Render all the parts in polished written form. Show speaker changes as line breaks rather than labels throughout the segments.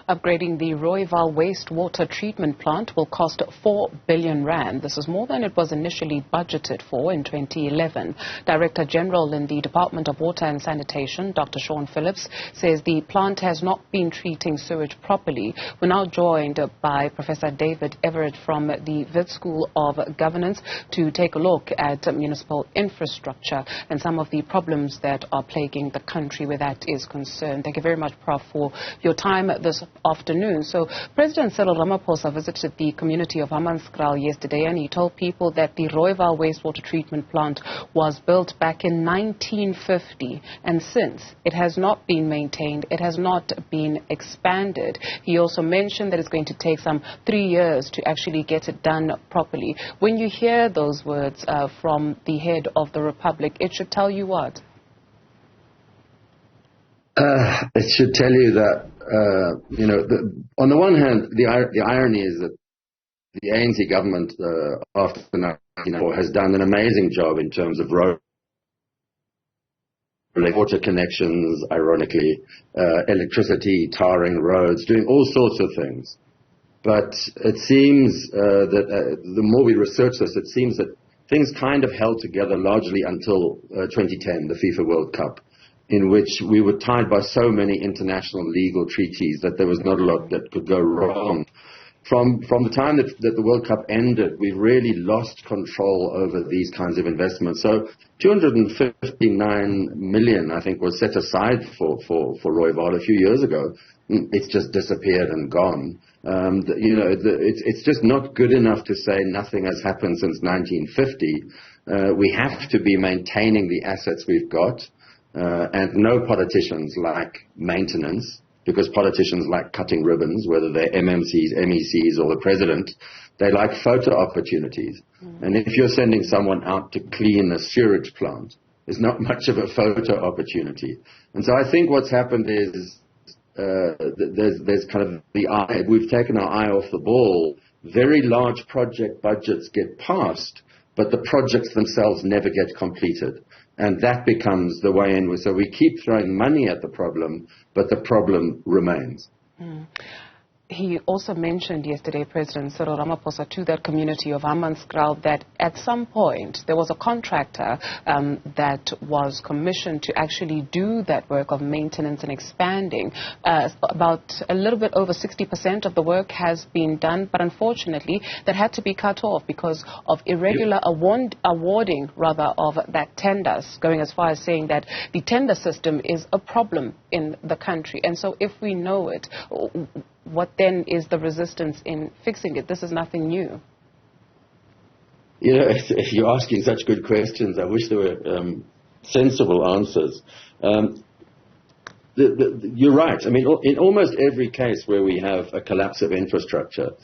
Upgrading the Rooiwal Waste Water Treatment Plant will cost 4 billion rand. This is more than it was initially budgeted for in 2011. Director General in the Department of Water and Sanitation, Dr. Sean Phillips, says the plant has not been treating sewage properly. We're now joined by Professor David Everatt from the Wits School of Governance to take a look at municipal infrastructure and some of the problems that are plaguing the country where that is concerned. Thank you very much, Prof, for your time this afternoon. So President Cyril Ramaphosa visited the community of Hammanskraal yesterday, and he told people that the Rooiwal wastewater treatment plant was built back in 1950, and since it has not been maintained, it has not been expanded. He also mentioned that it's going to take some 3 years to actually get it done properly. When you hear those words from the head of the Republic, it should tell you what?
It should tell you that, on the one hand, the irony is that the ANC government, after 1994, has done an amazing job in terms of road, water connections, ironically, electricity, tarring roads, doing all sorts of things. But it seems that the more we research this, it seems that things kind of held together largely until 2010, the FIFA World Cup, in which we were tied by so many international legal treaties that there was not a lot that could go wrong. From the time that the World Cup ended, we really lost control over these kinds of investments. So 259 million, I think, was set aside for Rooiwal a few years ago. It's just disappeared and gone. It's just not good enough to say nothing has happened since 1950. We have to be maintaining the assets we've got. And no politicians like maintenance, because politicians like cutting ribbons, whether they're MMCs, MECs, or the president. They like photo opportunities. And if you're sending someone out to clean a sewage plant, there's not much of a photo opportunity. And so I think what's happened is there's kind of the eye. We've taken our eye off the ball. Very large project budgets get passed, but the projects themselves never get completed. And that becomes the way in. So we keep throwing money at the problem, but the problem remains.
He also mentioned yesterday, President Cyril Ramaphosa, to that community of Hammanskraal that at some point there was a contractor that was commissioned to actually do that work of maintenance and expanding. About a little bit over 60% of the work has been done, but unfortunately that had to be cut off because of irregular awarding of that tenders, going as far as saying that the tender system is a problem in the country. And so if we know it, what then is the resistance in fixing it? This is nothing new.
If you're asking such good questions, I wish there were sensible answers. You're right. I mean, in almost every case where we have a collapse of infrastructure,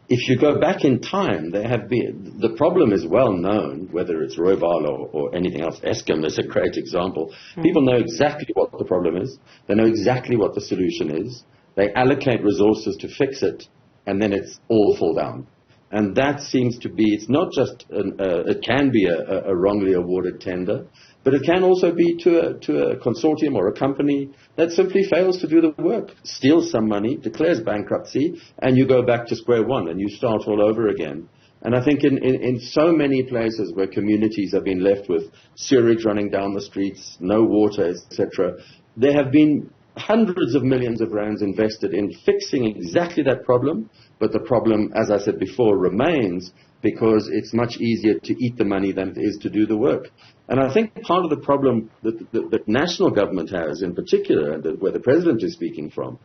if you go back in time, the problem is well known, whether it's Rooiwal or anything else. Eskom is a great example. People know exactly what the problem is. They know exactly what the solution is. They allocate resources to fix it, and then it's all fall down. And that seems to be, it's not just, it can be a wrongly awarded tender, but it can also be to a consortium or a company that simply fails to do the work, steals some money, declares bankruptcy, and you go back to square one and you start all over again. And I think in so many places where communities have been left with sewage running down the streets, no water, etc., there have been hundreds of millions of rands invested in fixing exactly that problem, but the problem, as I said before, remains because it's much easier to eat the money than it is to do the work. And I think part of the problem that national government has in particular, and where the president is speaking from,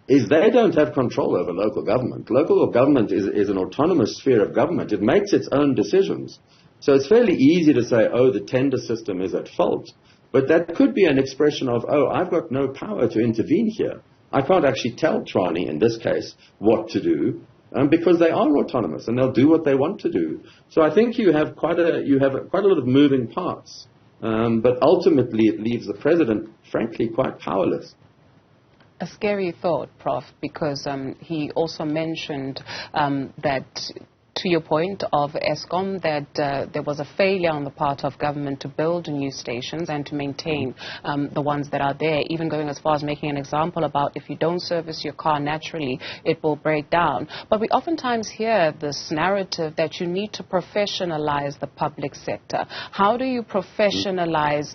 is they don't have control over local government. Local government is an autonomous sphere of government. It makes its own decisions. So it's fairly easy to say, oh, the tender system is at fault. But that could be an expression of, oh, I've got no power to intervene here. I can't actually tell Trani, in this case, what to do, because they are autonomous and they'll do what they want to do. So I think you have quite a lot of moving parts, but ultimately it leaves the president, frankly, quite powerless.
A scary thought, Prof, because he also mentioned that to your point of Eskom that there was a failure on the part of government to build new stations and to maintain the ones that are there, even going as far as making an example about if you don't service your car naturally, it will break down. But we oftentimes hear this narrative that you need to professionalize the public sector. How do you professionalize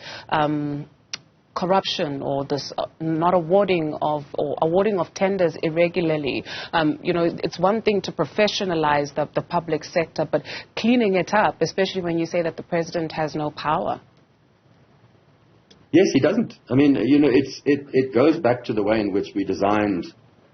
corruption or this not awarding of tenders irregularly? It's one thing to professionalize the public sector, but cleaning it up, especially when you say that the president has no power.
Yes, he doesn't. I mean, it goes back to the way in which we designed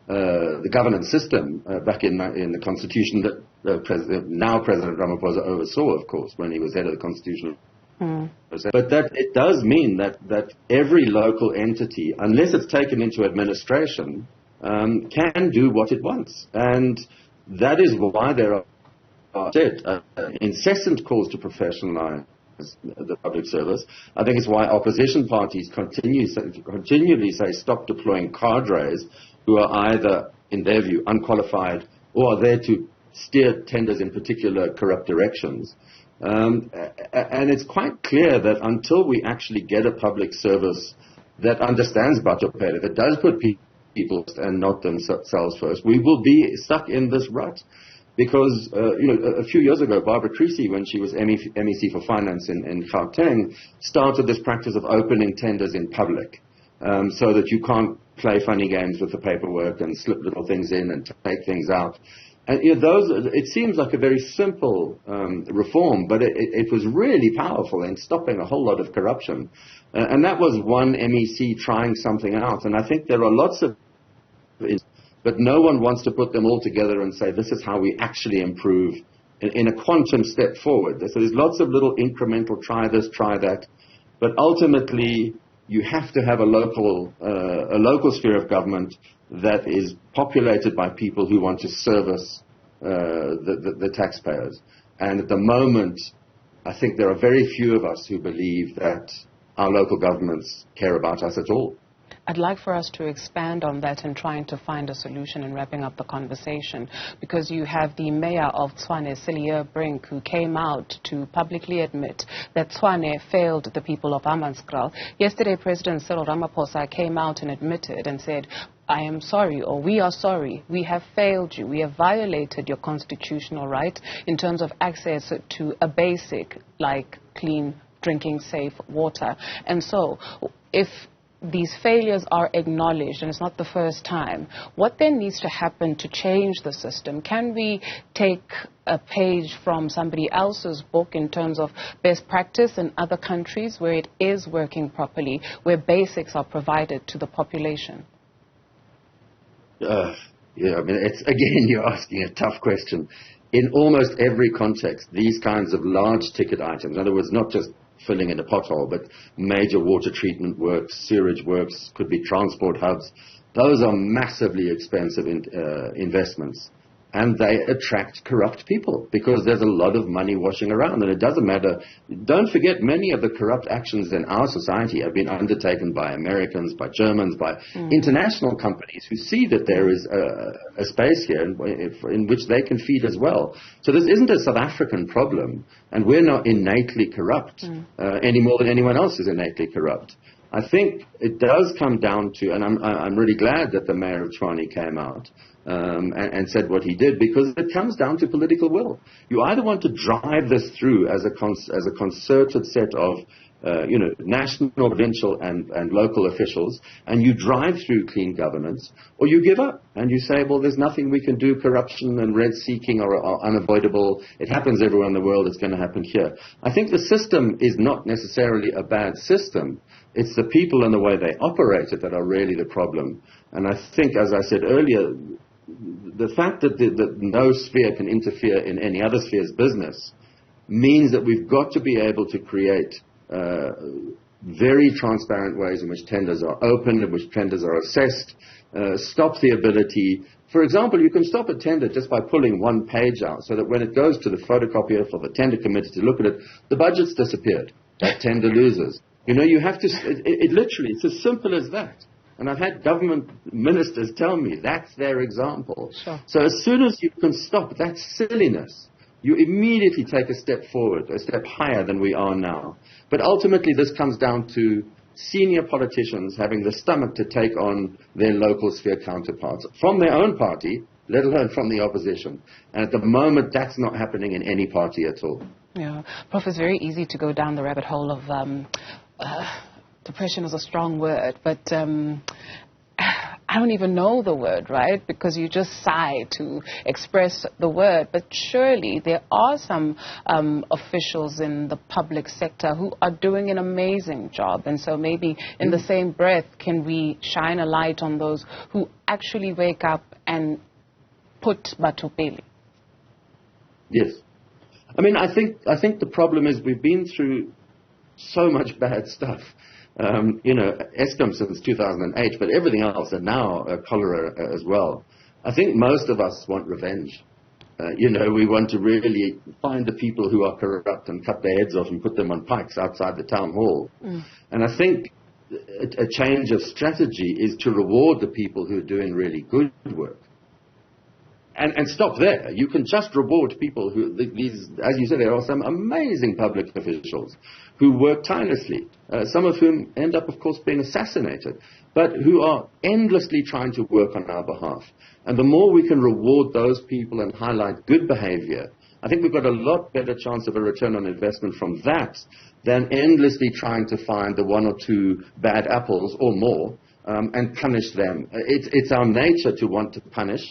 the governance system back in the Constitution that now President Ramaphosa oversaw, of course, when he was head of the Constitutional. But that it does mean that every local entity, unless it's taken into administration, can do what it wants. And that is why there are incessant calls to professionalize the public service. I think it's why opposition parties continually say stop deploying cadres who are either, in their view, unqualified or are there to steer tenders in particular corrupt directions. And it's quite clear that until we actually get a public service that understands budget pay, that does put people and not themselves first, we will be stuck in this rut. Because, a few years ago, Barbara Creasy, when she was MEC for Finance in Gauteng, started this practice of opening tenders in public so that you can't play funny games with the paperwork and slip little things in and take things out. And it seems like a very simple reform, but it was really powerful in stopping a whole lot of corruption. And that was one MEC trying something out. And I think there are lots of, but no one wants to put them all together and say, this is how we actually improve in a quantum step forward. So there's lots of little incremental, try this, try that. But ultimately, you have to have a local sphere of government that is populated by people who want to service the taxpayers. And at the moment, I think there are very few of us who believe that our local governments care about us at all.
I'd like for us to expand on that and trying to find a solution and wrapping up the conversation, because you have the mayor of Tshwane, Celia Brink, who came out to publicly admit that Tshwane failed the people of Hammanskraal. Yesterday, President Cyril Ramaphosa came out and admitted and said, I am sorry, or we are sorry, we have failed you, we have violated your constitutional right in terms of access to a basic like clean, drinking, safe water. And so, if these failures are acknowledged, and it's not the first time, what then needs to happen to change the system? Can we take a page from somebody else's book in terms of best practice in other countries where it is working properly, where basics are provided to the population?
I mean, again, you're asking a tough question. In almost every context, these kinds of large ticket items, in other words, not just filling in a pothole, but major water treatment works, sewerage works, could be transport hubs. Those are massively expensive investments. And they attract corrupt people because there's a lot of money washing around. And it doesn't matter. Don't forget, many of the corrupt actions in our society have been undertaken by Americans, by Germans, by international companies who see that there is a space here in which they can feed as well. So this isn't a South African problem. And we're not innately corrupt any more than anyone else is innately corrupt. I think it does come down to, and I'm really glad that the mayor of Tshwane came out and said what he did, because it comes down to political will. You either want to drive this through as a concerted set of national, provincial, and local officials, and you drive through clean governance, or you give up and you say, well, there's nothing we can do. Corruption and rent-seeking are unavoidable. It happens everywhere in the world. It's going to happen here. I think the system is not necessarily a bad system. It's the people and the way they operate it that are really the problem. And I think, as I said earlier, the fact that no sphere can interfere in any other sphere's business means that we've got to be able to create very transparent ways in which tenders are opened, in which tenders are assessed, stop the ability. For example, you can stop a tender just by pulling one page out so that when it goes to the photocopier for the tender committee to look at it, the budget's disappeared. That tender loses. You have to, it literally, it's as simple as that. And I've had government ministers tell me that's their example.
Sure.
So as soon as you can stop that silliness, you immediately take a step forward, a step higher than we are now. But ultimately, this comes down to senior politicians having the stomach to take on their local sphere counterparts from their own party, let alone from the opposition. And at the moment, that's not happening in any party at all.
Yeah, Prof, it's very easy to go down the rabbit hole of depression is a strong word, but I don't even know the word, right? Because you just sigh to express the word. But surely there are some officials in the public sector who are doing an amazing job. And so maybe in the same breath, can we shine a light on those who actually wake up and put Batupeli?
Yes. I mean, I think the problem is we've been through so much bad stuff. Eskom since 2008, but everything else, and now cholera as well. I think most of us want revenge. We want to really find the people who are corrupt and cut their heads off and put them on pikes outside the town hall. And I think a change of strategy is to reward the people who are doing really good work. And stop there. You can just reward people who, as you said, there are some amazing public officials who work tirelessly, some of whom end up, of course, being assassinated, but who are endlessly trying to work on our behalf. And the more we can reward those people and highlight good behavior, I think we've got a lot better chance of a return on investment from that than endlessly trying to find the one or two bad apples or more and punish them. It's our nature to want to punish.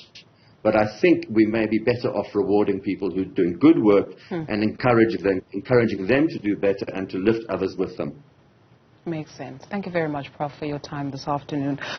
But I think we may be better off rewarding people who are doing good work and encouraging them to do better and to lift others with them.
Makes sense. Thank you very much, Prof, for your time this afternoon.